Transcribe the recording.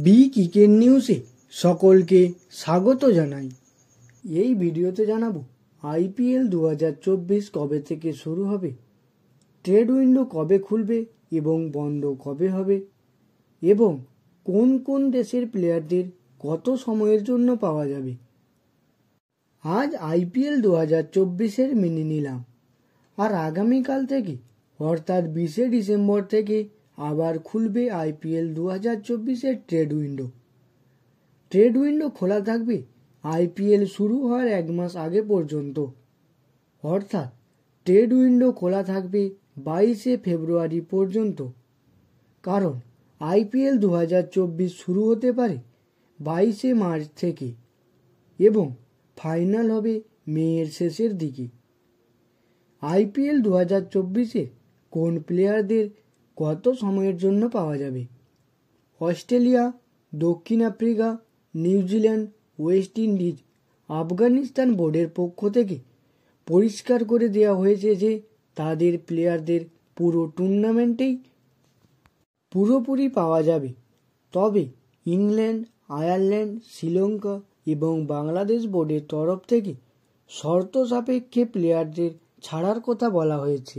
B cricket নিউজে সকলকে স্বাগত জানাই। এই ভিডিওতে জানাবো আইপিএল 2024 কবে থেকে শুরু হবে, ট্রেড উইন্ডো কবে খুলবে এবং বন্ধ কবে হবে, এবং কোন কোন দেশের প্লেয়ারদের কত সময়ের জন্য পাওয়া যাবে। আজ আইপিএল 2024-এর মেনে নিলাম, আর আগামীকাল থেকে অর্থাৎ 20শে ডিসেম্বর থেকে আবার খুলবে আইপিএল 2024-এর ট্রেড উইন্ডো। ট্রেড উইন্ডো খোলা থাকবে আইপিএল শুরু হওয়ার 1 মাস আগে পর্যন্ত, অর্থাৎ ট্রেড উইন্ডো খোলা থাকবে 22শে ফেব্রুয়ারি পর্যন্ত। কারণ আইপিএল 2024 শুরু হতে পারে 22শে মার্চ থেকে এবং ফাইনাল হবে মেয়ের শেষের দিকে। আইপিএল 2024-এ কোন প্লেয়ারদের কত সময়ের জন্য পাওয়া যাবে? অস্ট্রেলিয়া, দক্ষিণ Africa, New Zealand, West Indies, Afghanistan বোর্ডের পক্ষ থেকে পরিষ্কার করে দেওয়া হয়েছে যে তাদের প্লেয়ারদের পুরো টুর্নামেন্টেই পুরোপুরি পাওয়া যাবে। তবে ইংল্যান্ড, আয়ারল্যান্ড, শ্রীলঙ্কা এবং বাংলাদেশ বোর্ডের তরফ থেকে শর্ত সাপেক্ষে প্লেয়ারদের ছাড়ার কথা বলা হয়েছে।